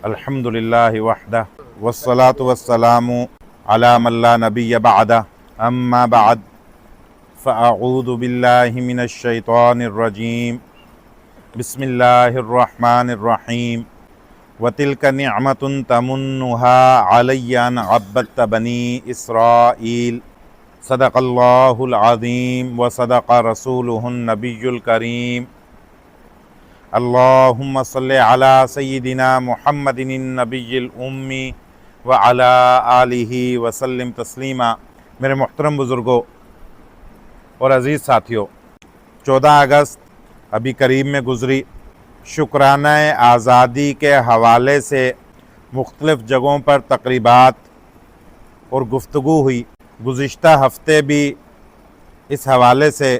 الحمدللہ وحدہ والصلاة والسلام علی من لا نبی بعدہ اما بعد فاعوذ باللہ من الشیطان الرجیم بسم اللہ الرحمن الرحیم وَتِلْكَ نِعْمَةٌ تَمُنُّهَا عَلَيَّ أَنْ عَبَّدْتَ بَنِي إِسْرَائِيلَ صدق اللہ العظیم وصدق رسولہ النبی الکریم اللہم صلی علی سیدنا محمد النبی الامی وعلی آلہ وسلم تسلیما۔ میرے محترم بزرگوں اور عزیز ساتھیوں، 14 اگست ابھی قریب میں گزری۔ شکرانہ آزادی کے حوالے سے مختلف جگہوں پر تقریبات اور گفتگو ہوئی۔ گزشتہ ہفتے بھی اس حوالے سے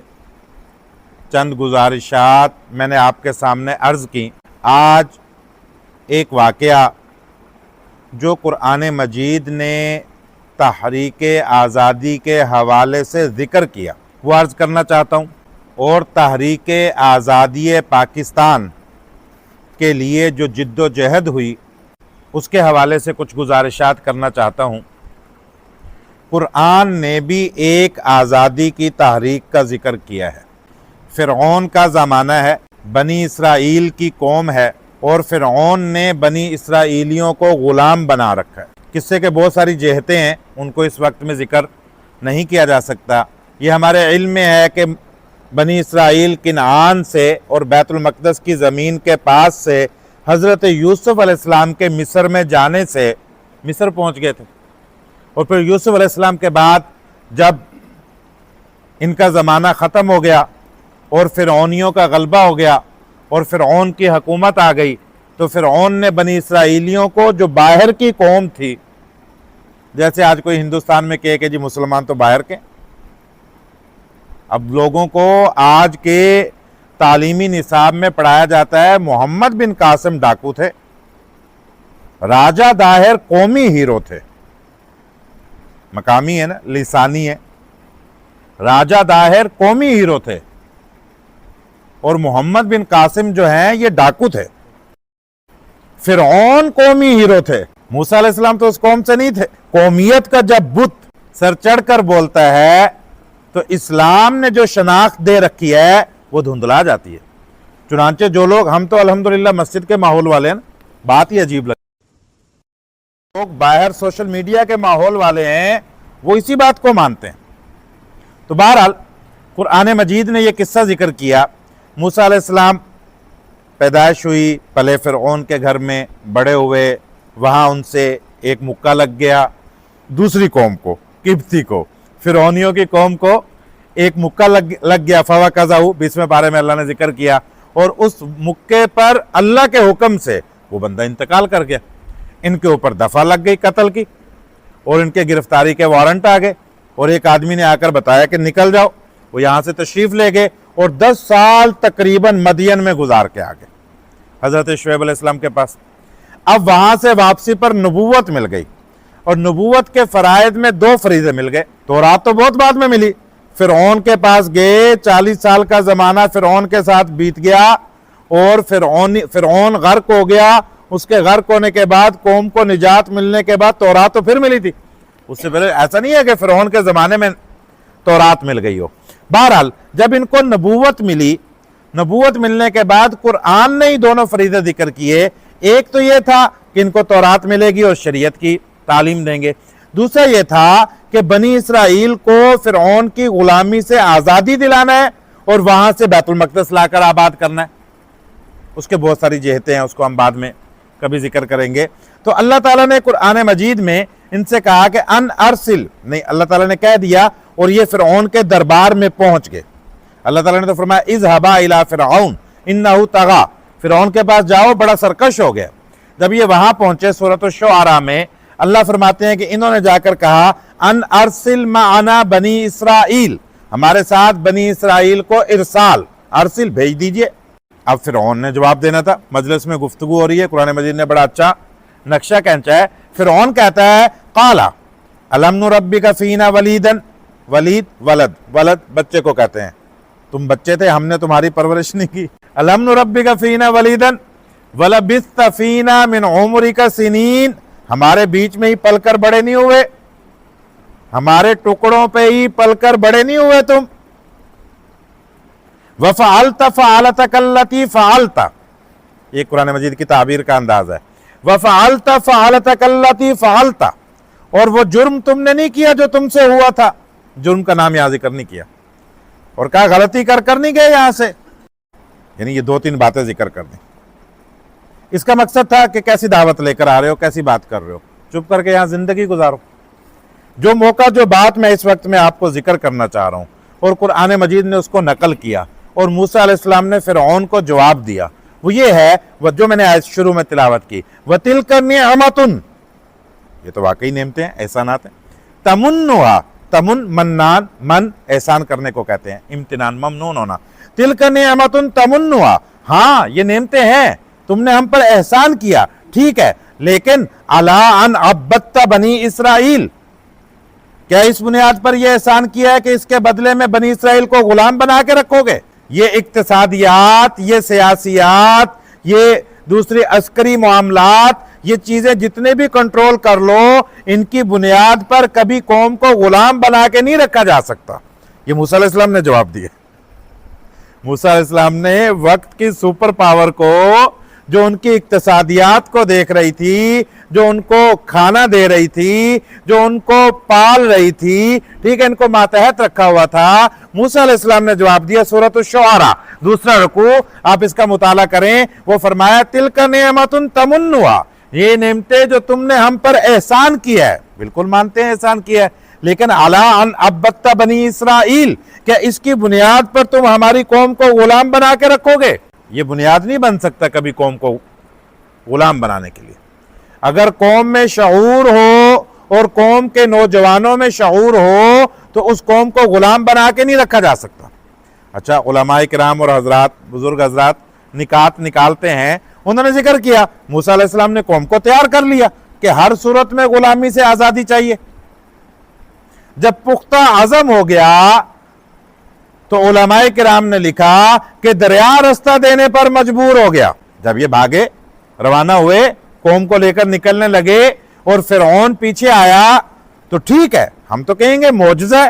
چند گزارشات میں نے آپ کے سامنے عرض کی۔ آج ایک واقعہ جو قرآن مجید نے تحریک آزادی کے حوالے سے ذکر کیا وہ عرض کرنا چاہتا ہوں، اور تحریک آزادی پاکستان کے لیے جو جد و جہد ہوئی اس کے حوالے سے کچھ گزارشات کرنا چاہتا ہوں۔ قرآن نے بھی ایک آزادی کی تحریک کا ذکر کیا ہے۔ فرعون کا زمانہ ہے، بنی اسرائیل کی قوم ہے، اور فرعون نے بنی اسرائیلیوں کو غلام بنا رکھا ہے۔ قصے کے بہت ساری جہتیں ہیں، ان کو اس وقت میں ذکر نہیں کیا جا سکتا۔ یہ ہمارے علم میں ہے کہ بنی اسرائیل کنعان سے اور بیت المقدس کی زمین کے پاس سے حضرت یوسف علیہ السلام کے مصر میں جانے سے مصر پہنچ گئے تھے، اور پھر یوسف علیہ السلام کے بعد جب ان کا زمانہ ختم ہو گیا اور فرعونیوں کا غلبہ ہو گیا اور فرعون کی حکومت آ گئی، تو فرعون نے بنی اسرائیلیوں کو جو باہر کی قوم تھی، جیسے آج کوئی ہندوستان میں کہے کہ جی مسلمان تو باہر کے، اب لوگوں کو آج کے تعلیمی نصاب میں پڑھایا جاتا ہے محمد بن قاسم ڈاکو تھے، راجہ داہر قومی ہیرو تھے، مقامی ہے نا، لسانی ہے، راجہ داہر قومی ہیرو تھے، اور محمد بن قاسم جو ہیں یہ ڈاکو تھے۔ فرعون قومی ہیرو تھے، موسیٰ علیہ السلام تو اس قوم سے نہیں تھے۔ قومیت کا جب بت سر چڑھ کر بولتا ہے تو اسلام نے جو شناخت دے رکھی ہے وہ دھندلا جاتی ہے۔ چنانچہ جو لوگ، ہم تو الحمدللہ مسجد کے ماحول والے ہیں، بات ہی عجیب لگتی، لوگ باہر سوشل میڈیا کے ماحول والے ہیں وہ اسی بات کو مانتے ہیں۔ تو بہرحال قرآن مجید نے یہ قصہ ذکر کیا۔ موسیٰ علیہ السلام پیدائش ہوئی، پلے فرعون کے گھر میں بڑے ہوئے، وہاں ان سے ایک مکہ لگ گیا، دوسری قوم کو، قبطی کو، فرعونیوں کی قوم کو ایک مکہ لگ گیا۔ فَوَقَذَهُ 20ویں پارے میں اللہ نے ذکر کیا، اور اس مکے پر اللہ کے حکم سے وہ بندہ انتقال کر گیا۔ ان کے اوپر دفعہ لگ گئی قتل کی، اور ان کے گرفتاری کے وارنٹ آ گئے، اور ایک آدمی نے آ کر بتایا کہ نکل جاؤ۔ وہ یہاں سے تشریف لے گئے اور 10 سال تقریباً مدین میں گزار کے آگے حضرت شعیب علیہ السلام کے پاس۔ اب وہاں سے واپسی پر نبوت مل گئی، اور نبوت کے فرائض میں 2 فریضے مل گئے۔ تورات تو بہت بعد میں ملی، فرعون کے پاس گئے، 40 سال کا زمانہ فرعون کے ساتھ بیت گیا، اور فرعون غرق ہو گیا۔ اس کے غرق ہونے کے بعد قوم کو نجات ملنے کے بعد تورات تو پھر ملی تھی، اس سے پہلے ایسا نہیں ہے کہ فرعون کے زمانے میں تورات مل گئی ہو۔ بہرحال جب ان کو نبوت ملی، نبوت ملنے کے بعد قرآن نے ہی 2 فریضے ذکر کیے۔ ایک تو یہ تھا کہ ان کو تورات ملے گی اور شریعت کی تعلیم دیں گے، دوسرا یہ تھا کہ بنی اسرائیل کو فرعون کی غلامی سے آزادی دلانا ہے اور وہاں سے بیت المقدس لا کر آباد کرنا ہے۔ اس کے بہت ساری جہتیں ہیں، اس کو ہم بعد میں کبھی ذکر کریں گے۔ تو اللہ تعالیٰ نے قرآن مجید میں ان سے کہا کہ ان ارسل، نہیں، اللہ تعالیٰ نے کہہ دیا، اور یہ فرعون کے دربار میں پہنچ گئے۔ اللہ تعالیٰ نے تو فرمایا اذهبا الى فرعون انه طغى، فرعون کے پاس جاؤ، بڑا سرکش ہو گیا۔ جب یہ وہاں پہنچے سورۃ الشعراء میں اللہ فرماتے ہیں کہ انہوں نے جا کر کہا ان ارسل معنا بنی اسرائیل، ہمارے ساتھ بنی اسرائیل کو ارسال، ارسل بھیج دیجئے۔ اب فرعون نے جواب دینا تھا، مجلس میں گفتگو ہو رہی ہے، قرآن مجید نے بڑا اچھا نقشہ کھینچا ہے۔ فرعون کہتا ہے قال الم نربک فینا ولیدا، ولید ولد، ولد بچے کو کہتے ہیں، تم بچے تھے، ہم نے تمہاری پرورش نہیں کی۔ الم نربک فینا ولیدا، وَلَبِثْتَ فِينَا مِنْ عُمُرِكَ سِنِينَ, ہمارے بیچ میں ہی پل کر بڑے نہیں ہوئے, ہمارے ٹکڑوں پہ ہی پل کر بڑے نہیں ہوئے تم. وَفَعَلْتَ فَعَلَتَكَ الَّتِي فَعَلْتَ, یہ قرآن مجید کی تعبیر کا انداز ہے. وَفَعَلْتَ فَعَلَتَكَ الَّتِي فَعَلْتَ, اور وہ جرم تم نے نہیں کیا جو تم سے ہوا تھا. جرم کا نام یہاں ذکر نہیں کیا, اور کہا غلطی کر نہیں گئے یہاں سے, یعنی یہ 2-3 باتیں ذکر کر دیں. اس کا مقصد تھا کہ کیسی دعوت لے کر آ رہے ہو, کیسی بات کر رہے ہو, چپ کر کے یہاں زندگی گزارو. جو موقع, جو بات میں اس وقت میں آپ کو ذکر کرنا چاہ رہا ہوں, اور قرآن مجید نے اس کو نقل کیا, اور موسیٰ علیہ السلام نے فرعون کو جواب دیا, وہ یہ ہے جو میں نے آج شروع میں تلاوت کی. وَتِلْكَ نِعْمَةٌ, یہ تو واقعی نعمتیں ہیں, احسانات ہیں. تَمُنُّهَا, تمن منان, من احسان کرنے کو کہتے ہیں, امتنان ممنون ہونا. تِلْكَ نِعْمَةٌ تَمُنُّهَا, ہاں یہ نعمتیں ہیں, تم نے ہم پر احسان کیا, ٹھیک ہے, لیکن عَلَىٰ أَنْ عَبَّدْتَ بنی اسرائیل, کیا اس بنیاد پر یہ احسان کیا ہے کہ اس کے بدلے میں بنی اسرائیل کو غلام بنا کے رکھو گے؟ یہ اقتصادیات, یہ سیاسیات, یہ دوسری عسکری معاملات, یہ چیزیں جتنے بھی کنٹرول کر لو, ان کی بنیاد پر کبھی قوم کو غلام بنا کے نہیں رکھا جا سکتا. یہ موسیٰ علیہ السلام نے جواب دیا. موسیٰ علیہ السلام نے وقت کی سپر پاور کو, جو ان کی اقتصادیات کو دیکھ رہی تھی, جو ان کو کھانا دے رہی تھی, جو ان کو پال رہی تھی, ٹھیک ہے, ان کو ماتحت رکھا ہوا تھا, موسیٰ علیہ السلام نے جواب دیا. سورۃ الشعراء 2 رکوع, آپ اس کا مطالعہ کریں. وہ فرمایا تِلْكَ نِعْمَةٌ تَمُنُّهَا, یہ نعمتیں جو تم نے ہم پر احسان کیا ہے, بالکل مانتے ہیں احسان کیا ہے, لیکن عَلَىٰ أَنْ عَبَّدْتَ بنی اسرائیل, کیا اس کی بنیاد پر تم ہماری قوم کو غلام بنا کے رکھو گے؟ یہ بنیاد نہیں بن سکتا کبھی قوم کو غلام بنانے کے لیے. اگر قوم میں شعور ہو اور قوم کے نوجوانوں میں شعور ہو تو اس قوم کو غلام بنا کے نہیں رکھا جا سکتا. اچھا, علماء کرام اور حضرات, بزرگ حضرات نکات نکالتے ہیں, انہوں نے ذکر کیا موسیٰ علیہ السلام نے قوم کو تیار کر لیا کہ ہر صورت میں غلامی سے آزادی چاہیے. جب پختہ عزم ہو گیا تو علماء کرام نے لکھا کہ دریا رستہ دینے پر مجبور ہو گیا. جب یہ بھاگے, روانہ ہوئے, قوم کو لے کر نکلنے لگے, اور فرعون پیچھے آیا, تو ٹھیک ہے, ہم تو کہیں گے معجزہ ہے,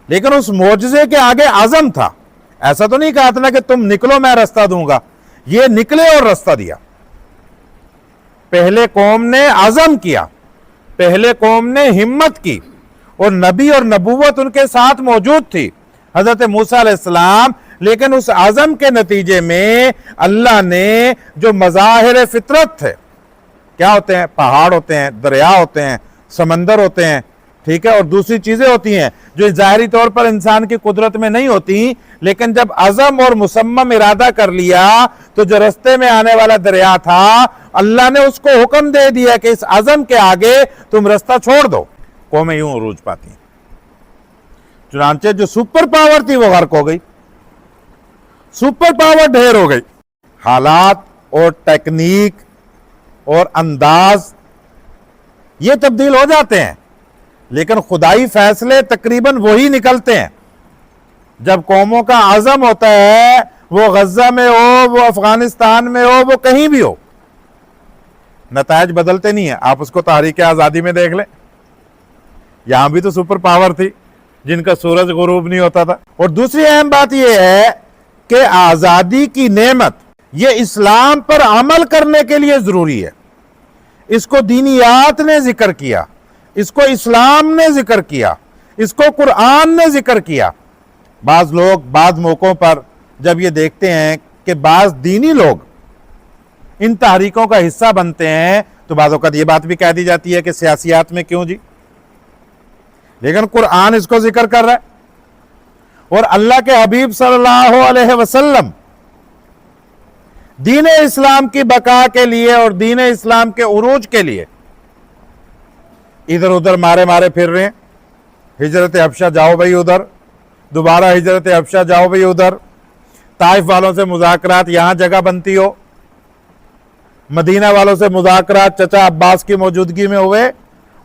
لیکن اس معجزے کے آگے عزم تھا. ایسا تو نہیں کہا تھا کہ تم نکلو میں رستہ دوں گا, یہ نکلے اور رستہ دیا. پہلے قوم نے عزم کیا, پہلے قوم نے ہمت کی, اور نبی اور نبوت ان کے ساتھ موجود تھی, حضرت موسیٰ علیہ السلام. لیکن اس عزم کے نتیجے میں اللہ نے جو مظاہر فطرت تھے, کیا ہوتے ہیں, پہاڑ ہوتے ہیں, دریا ہوتے ہیں, سمندر ہوتے ہیں, ٹھیک ہے, اور دوسری چیزیں ہوتی ہیں جو ظاہری طور پر انسان کی قدرت میں نہیں ہوتی, لیکن جب عزم اور مصمم ارادہ کر لیا تو جو رستے میں آنے والا دریا تھا, اللہ نے اس کو حکم دے دیا کہ اس عزم کے آگے تم رستہ چھوڑ دو. قومیں یوں عروج پاتی ہیں. چنانچہ جو سپر پاور تھی وہ غرق ہو گئی, سپر پاور ڈھیر ہو گئی. حالات اور ٹیکنیک اور انداز یہ تبدیل ہو جاتے ہیں, لیکن خدائی فیصلے تقریباً وہی نکلتے ہیں. جب قوموں کا عزم ہوتا ہے, وہ غزہ میں ہو, وہ افغانستان میں ہو, وہ کہیں بھی ہو, نتائج بدلتے نہیں ہیں. آپ اس کو تحریک آزادی میں دیکھ لیں, یہاں بھی تو سپر پاور تھی جن کا سورج غروب نہیں ہوتا تھا. اور دوسری اہم بات یہ ہے کہ آزادی کی نعمت یہ اسلام پر عمل کرنے کے لیے ضروری ہے. اس کو دینیات نے ذکر کیا, اس کو اسلام نے ذکر کیا, اس کو قرآن نے ذکر کیا. بعض لوگ بعض موقعوں پر جب یہ دیکھتے ہیں کہ بعض دینی لوگ ان تحریکوں کا حصہ بنتے ہیں تو بعض اوقات یہ بات بھی کہہ دی جاتی ہے کہ سیاسیات میں کیوں جی, لیکن قرآن اس کو ذکر کر رہا ہے, اور اللہ کے حبیب صلی اللہ علیہ وسلم دین اسلام کی بقا کے لیے اور دین اسلام کے عروج کے لیے ادھر ادھر مارے پھر رہے ہیں. ہجرت حبشہ جاؤ بھائی ادھر, دوبارہ ہجرت حبشہ جاؤ بھائی ادھر, طائف والوں سے مذاکرات یہاں جگہ بنتی ہو, مدینہ والوں سے مذاکرات چچا عباس کی موجودگی میں ہوئے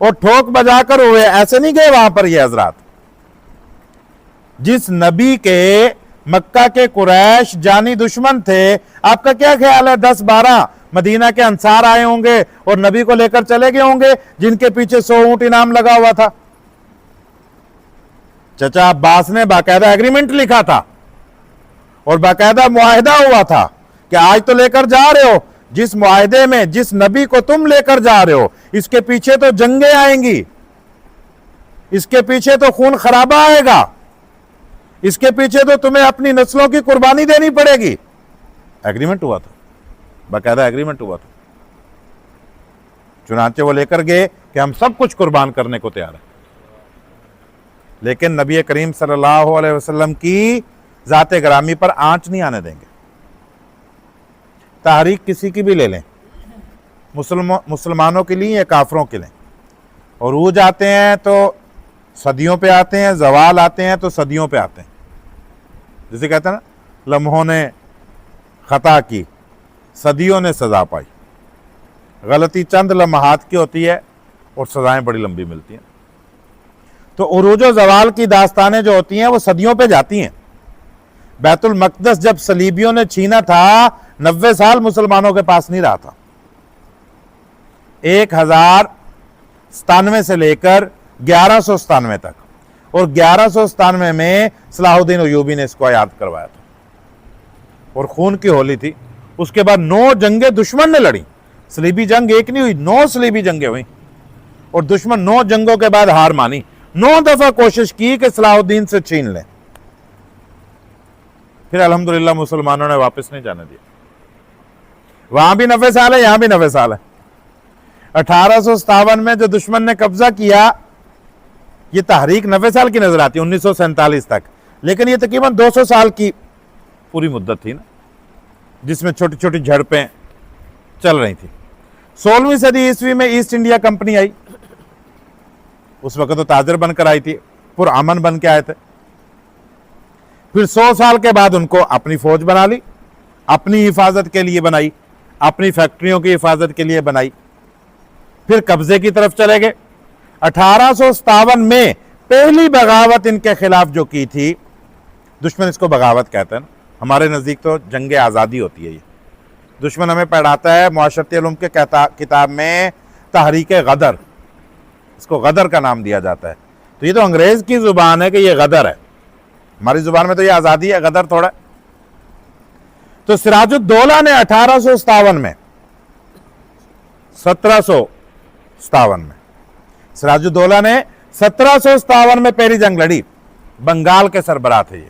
اور ٹھوک بجا کر ہوئے. ایسے نہیں گئے وہاں پر یہ حضرات. جس نبی کے مکہ کے قریش جانی دشمن تھے. آپ کا کیا خیال ہے 10-12 مدینہ کے انصار آئے ہوں گے اور نبی کو لے کر چلے گئے ہوں گے جن کے پیچھے 100 اونٹ انعام لگا ہوا تھا؟ چچا عباس نے باقاعدہ ایگریمنٹ لکھا تھا اور باقاعدہ معاہدہ ہوا تھا کہ آج تو لے کر جا رہے ہو، جس معاہدے میں جس نبی کو تم لے کر جا رہے ہو اس کے پیچھے تو جنگیں آئیں گی، اس کے پیچھے تو خون خرابہ آئے گا، اس کے پیچھے تو تمہیں اپنی نسلوں کی قربانی دینی پڑے گی. ایگریمنٹ ہوا تھا، باقاعدہ ایگریمنٹ ہوا تھا. چنانچہ وہ لے کر گئے کہ ہم سب کچھ قربان کرنے کو تیار ہیں، لیکن نبی کریم صلی اللہ علیہ وسلم کی ذات گرامی پر آنچ نہیں آنے دیں گے. تحریک کسی کی بھی لے لیں، مسلمانوں کے لیے یا کافروں کے لیے، عروج آتے ہیں تو صدیوں پہ آتے ہیں، زوال آتے ہیں تو صدیوں پہ آتے ہیں. جسے کہتے ہیں نا لمحوں نے خطا کی، صدیوں نے سزا پائی. غلطی چند لمحات کی ہوتی ہے اور سزائیں بڑی لمبی ملتی ہیں. تو عروج و زوال کی داستانیں جو ہوتی ہیں وہ صدیوں پہ جاتی ہیں. بیت المقدس جب صلیبیوں نے چھینا تھا 90 سال مسلمانوں کے پاس نہیں رہا تھا. 1097 سے لے کر 1197 تک، اور 1197 میں صلاح الدین ایوبی نے اس کو یاد کروایا تھا اور خون کی ہولی تھی. اس کے بعد 9 جنگیں دشمن نے لڑی. صلیبی جنگ ایک نہیں ہوئی، 9 صلیبی جنگیں ہوئیں اور دشمن 9 جنگوں کے بعد ہار مانی. 9 دفعہ کوشش کی کہ صلاح الدین سے چھین لیں، پھر الحمدللہ مسلمانوں نے واپس نہیں جانے دیا. وہاں بھی 90 سال ہے، یہاں بھی 90 سال ہے. 1857 میں جو دشمن نے قبضہ کیا، یہ تحریک 90 سال کی نظر آتی ہے 1947 تک، لیکن یہ تقریباً 200 سال کی پوری مدت تھی نا، جس میں چھوٹی چھوٹی جھڑپیں چل رہی تھی. 16ویں صدی عیسوی میں ایسٹ انڈیا کمپنی آئی. اس وقت تو تاجر بن کر آئی تھی، پرامن بن کے آئے تھے. پھر 100 سال کے بعد ان کو اپنی فوج بنا لی، اپنی حفاظت کے لیے بنائی، اپنی فیکٹریوں کی حفاظت کے لیے بنائی. پھر قبضے کی طرف چلے گئے. 1857 میں پہلی بغاوت ان کے خلاف جو کی تھی، دشمن اس کو بغاوت کہتے ہیں، ہمارے نزدیک تو جنگ آزادی ہوتی ہے. یہ دشمن ہمیں پڑھاتا ہے معاشرتی علوم کے کتاب میں تحریک غدر، اس کو غدر کا نام دیا جاتا ہے. تو یہ تو انگریز کی زبان ہے کہ یہ غدر ہے، ہماری زبان میں تو یہ آزادی ہے، غدر تھوڑا ہے. تو سراج الدولہ نے 1857 میں 1757 میں سراج الدولہ نے 1757 میں پہلی جنگ لڑی. بنگال کے سربراہ تھے، یہ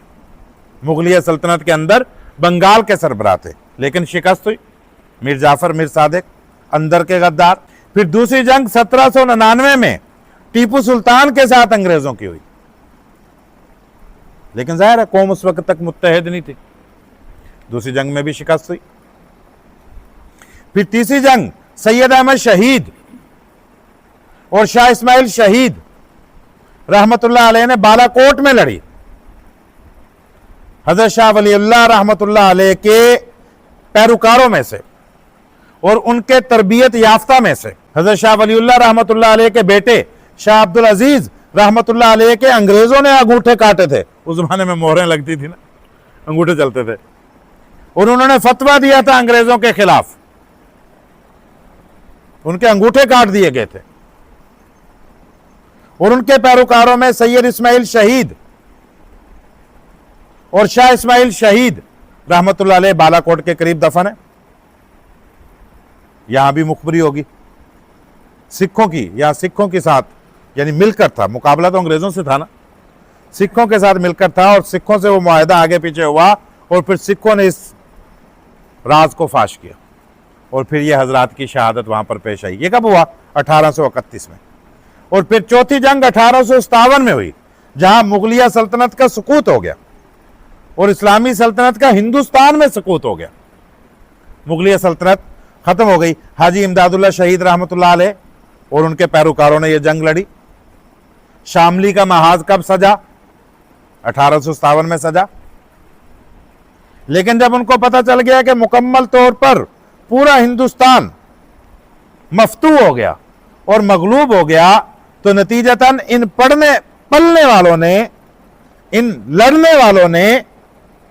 مغلیہ سلطنت کے اندر بنگال کے سربراہ تھے، لیکن شکست ہوئی. میر جعفر میر صادق اندر کے غدار. پھر دوسری جنگ 1799 میں ٹیپو سلطان کے ساتھ انگریزوں کی ہوئی، لیکن ظاہر ہے قوم اس وقت تک متحد نہیں تھی. دوسری جنگ میں بھی شکست ہوئی. پھر تیسری جنگ سید احمد شہید اور شاہ اسماعیل شہید رحمت اللہ علیہ نے بالا کوٹ میں لڑی. حضرت شاہ ولی اللہ رحمت اللہ علیہ کے پیروکاروں میں سے اور ان کے تربیت یافتہ میں سے حضرت شاہ ولی اللہ رحمت اللہ علیہ کے بیٹے شاہ عبدالعزیز رحمت اللہ علیہ کے انگریزوں نے انگوٹھے کاٹے تھے. اس زمانے میں مہریں لگتی تھی نا، انگوٹھے چلتے تھے، اور انہوں نے فتویٰ دیا تھا انگریزوں کے خلاف، ان کے انگوٹھے کاٹ دیے گئے تھے. اور ان کے پیروکاروں میں سید اسماعیل شہید اور شاہ اسماعیل شہید رحمت اللہ علیہ بالا کوٹ کے قریب دفن ہے. یہاں بھی مخبری ہوگی سکھوں کی، یا سکھوں کے ساتھ یعنی مل کر تھا، مقابلہ تو انگریزوں سے تھا نا، سکھوں کے ساتھ مل کر تھا، اور سکھوں سے وہ معاہدہ آگے پیچھے ہوا، اور پھر سکھوں نے اس راز کو فاش کیا، اور پھر یہ حضرات کی شہادت وہاں پر پیش آئی. یہ کب ہوا؟ 1831 میں. اور پھر چوتھی جنگ 1857 میں ہوئی، جہاں مغلیہ سلطنت کا سقوط ہو گیا اور اسلامی سلطنت کا ہندوستان میں سقوط ہو گیا. مغلیہ سلطنت ختم ہو گئی. حاجی امداد اللہ شہید رحمت اللہ علیہ اور ان کے پیروکاروں نے یہ جنگ لڑی. شاملی کا محاذ کب سجا؟ 1857 میں سجا. لیکن جب ان کو پتہ چل گیا کہ مکمل طور پر پورا ہندوستان مفتوح ہو گیا اور مغلوب ہو گیا، تو نتیجتاً ان پلنے والوں نے، ان لڑنے والوں نے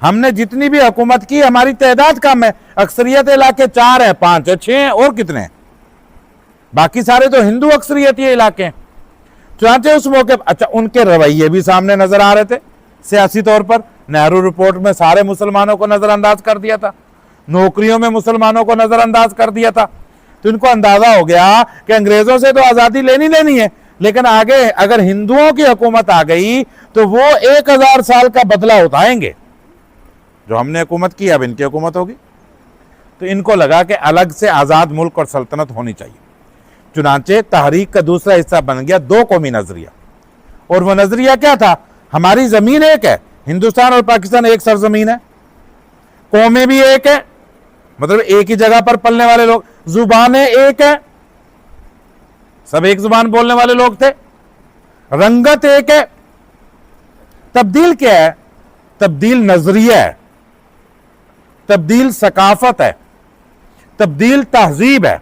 ہم نے جتنی بھی حکومت کی ہماری تعداد کم ہے, اکثریت علاقے 4 ہیں 5 ہیں 6 ہیں اور کتنے ہیں, باقی سارے تو ہندو اکثریت یہ علاقے ہیں. چنانچہ اس موقع اچھا ان کے رویے بھی سامنے نظر آ رہے تھے سیاسی طور پر. نہرو رپورٹ میں سارے مسلمانوں کو نظر انداز کر دیا تھا, نوکریوں میں مسلمانوں کو نظر انداز کر دیا تھا. تو ان کو اندازہ ہو گیا کہ انگریزوں سے تو آزادی لینی ہے, لیکن آگے اگر ہندوؤں کی حکومت آ گئی تو وہ 1000 سال کا بدلہ اٹھائیں گے. جو ہم نے حکومت کی اب ان کی حکومت ہوگی. تو ان کو لگا کہ الگ سے آزاد ملک اور سلطنت ہونی چاہیے. چنانچہ تحریک کا دوسرا حصہ بن گیا 2 قومی نظریہ. اور وہ نظریہ کیا تھا؟ ہماری زمین ایک ہے, ہندوستان اور پاکستان ایک سرزمین ہے, قومیں بھی ایک ہے, مطلب ایک ہی جگہ پر پلنے والے لوگ, زبانیں ایک ہے, سب ایک زبان بولنے والے لوگ تھے, رنگت ایک ہے. تبدیل کیا ہے؟ تبدیل نظریہ ہے, تبدیل ثقافت ہے, تبدیل تہذیب ہے.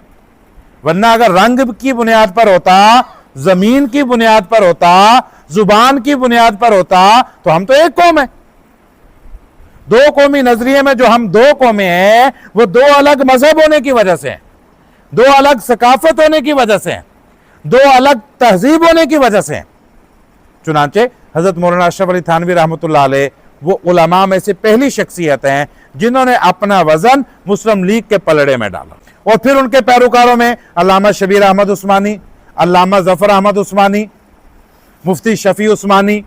ورنہ اگر رنگ کی بنیاد پر ہوتا, زمین کی بنیاد پر ہوتا, زبان کی بنیاد پر ہوتا تو ہم تو ایک قوم ہیں. 2 قومی نظریے میں جو ہم 2 قومیں ہیں وہ 2 الگ مذہب ہونے کی وجہ سے ہیں, 2 الگ ثقافت ہونے کی وجہ سے ہیں, 2 الگ تہذیب ہونے کی وجہ سے ہیں. چنانچہ حضرت مولانا اشرف علی تھانوی رحمۃ اللہ علیہ وہ علماء میں سے پہلی شخصیت ہیں جنہوں نے اپنا وزن مسلم لیگ کے پلڑے میں ڈالا. اور پھر ان کے پیروکاروں میں علامہ شبیر احمد عثمانی, علامہ ظفر احمد عثمانی, مفتی شفیع عثمانی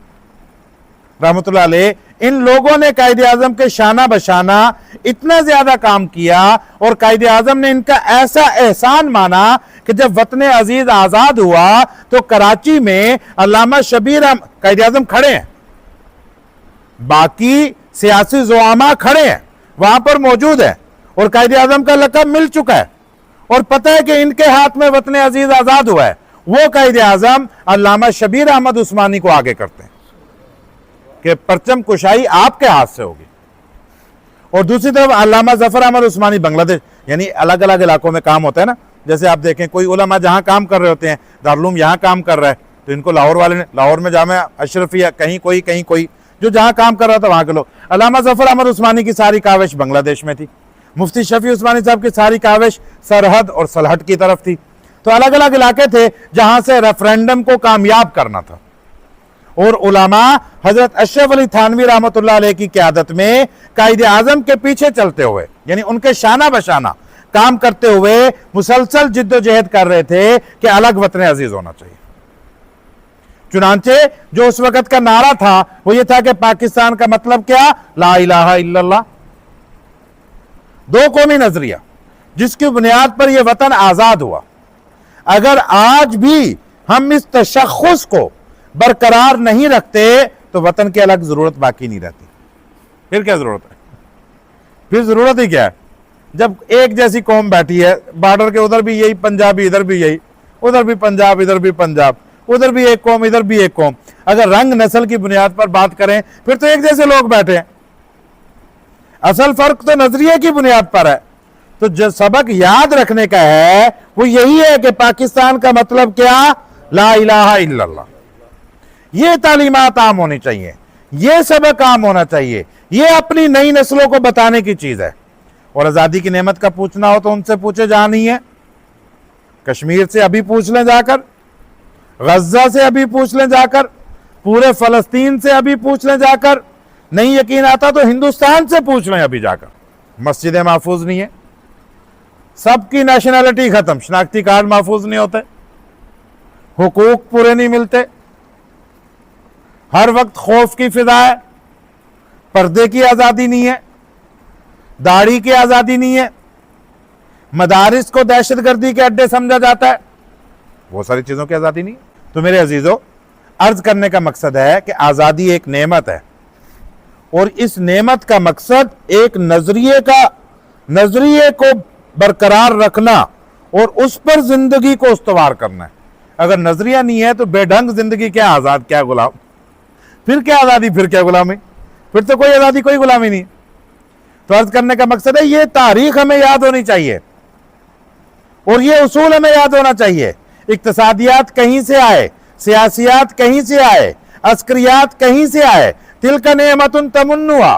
رحمۃ اللہ علیہ. ان لوگوں نے قائد اعظم کے شانہ بشانہ اتنا زیادہ کام کیا اور قائد اعظم نے ان کا ایسا احسان مانا کہ جب وطن عزیز آزاد ہوا تو کراچی میں علامہ شبیر قائد اعظم کھڑے ہیں, باقی سیاسی زعماء کھڑے ہیں, وہاں پر موجود ہیں, اور قائد اعظم کا لقب مل چکا ہے اور پتہ ہے کہ ان کے ہاتھ میں وطن عزیز آزاد ہوا ہے. وہ قائد اعظم علامہ شبیر احمد عثمانی کو آگے کرتے ہیں کہ پرچم کشائی آپ کے ہاتھ سے ہوگی. اور دوسری طرف علامہ ظفر احمد عثمانی بنگلہ دیش, یعنی الگ الگ علاقوں میں کام ہوتا ہے نا. جیسے آپ دیکھیں کوئی علماء جہاں کام کر رہے ہوتے ہیں, دارالعلوم یہاں کام کر رہا ہے تو ان کو لاہور والے نے, لاہور میں جامعہ اشرفیہ, کہیں کوئی جو جہاں کام کر رہا تھا وہاں کے لوگ. علامہ ظفر احمد عثمانی کی ساری کاوش بنگلہ دیش میں تھی, مفتی شفیع عثمانی صاحب کی ساری کاوش سرحد اور سلہٹ کی طرف تھی. تو الگ الگ علاقے تھے جہاں سے ریفرینڈم کو کامیاب کرنا تھا. اور علماء حضرت اشرف علی تھانوی رحمۃ اللہ علیہ کی قیادت میں قائد اعظم کے پیچھے چلتے ہوئے, یعنی ان کے شانہ بشانہ کام کرتے ہوئے مسلسل جد و جہد کر رہے تھے کہ الگ وطن عزیز ہونا چاہیے. چنانچہ جو اس وقت کا نعرہ تھا وہ یہ تھا کہ پاکستان کا مطلب کیا؟ لا الہ الا اللہ. 2 قومی نظریہ جس کی بنیاد پر یہ وطن آزاد ہوا. اگر آج بھی ہم اس تشخص کو برقرار نہیں رکھتے تو وطن کی الگ ضرورت باقی نہیں رہتی. پھر کیا ضرورت ہے؟ پھر ضرورت ہی کیا ہے جب ایک جیسی قوم بیٹھی ہے, بارڈر کے ادھر بھی یہی پنجابی, ادھر بھی یہی, ادھر بھی پنجاب, ادھر بھی پنجاب, ادھر بھی ایک قوم, ادھر بھی ایک قوم. اگر رنگ نسل کی بنیاد پر بات کریں پھر تو ایک جیسے لوگ بیٹھے ہیں. اصل فرق تو نظریے کی بنیاد پر ہے. تو جو سبق یاد رکھنے کا ہے وہ یہی ہے کہ پاکستان کا مطلب کیا؟ لا الہ الا اللہ. یہ تعلیمات عام ہونی چاہیے, یہ سبق عام ہونا چاہیے, یہ اپنی نئی نسلوں کو بتانے کی چیز ہے. اور آزادی کی نعمت کا پوچھنا ہو تو ان سے پوچھے جہاں نہیں ہے. کشمیر سے ابھی پوچھ لیں جا کر, غزہ سے ابھی پوچھ لیں جا کر, پورے فلسطین سے ابھی پوچھ لیں جا کر. نہیں یقین آتا تو ہندوستان سے پوچھ لیں ابھی جا کر. مسجدیں محفوظ نہیں ہیں, سب کی نیشنلٹی ختم, شناختی کارڈ محفوظ نہیں ہوتے, حقوق پورے نہیں ملتے, ہر وقت خوف کی فضا ہے, پردے کی آزادی نہیں ہے, داڑھی کی آزادی نہیں ہے, مدارس کو دہشت گردی کے اڈے سمجھا جاتا ہے, وہ ساری چیزوں کی آزادی نہیں ہے. تو میرے عزیزو, عرض کرنے کا مقصد ہے کہ آزادی ایک نعمت ہے اور اس نعمت کا مقصد ایک نظریے کو برقرار رکھنا اور اس پر زندگی کو استوار کرنا ہے. اگر نظریہ نہیں ہے تو بے ڈھنگ زندگی, کیا آزاد کیا غلام, پھر کیا آزادی پھر کیا غلامی, پھر تو کوئی آزادی کوئی غلامی نہیں. تو عرض کرنے کا مقصد ہے یہ تاریخ ہمیں یاد ہونی چاہیے اور یہ اصول ہمیں یاد ہونا چاہیے. اقتصادیات کہیں سے آئے, سیاسیات کہیں سے آئے, عسکریات کہیں سے آئے. تلک نعمت تمنھا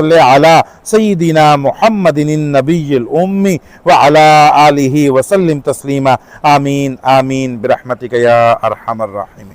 صلی علی سیدنا محمد النبی الامی وعلی آلہ وسلم تسلیما آمین آمین برحمتک یا ارحم الراحمین.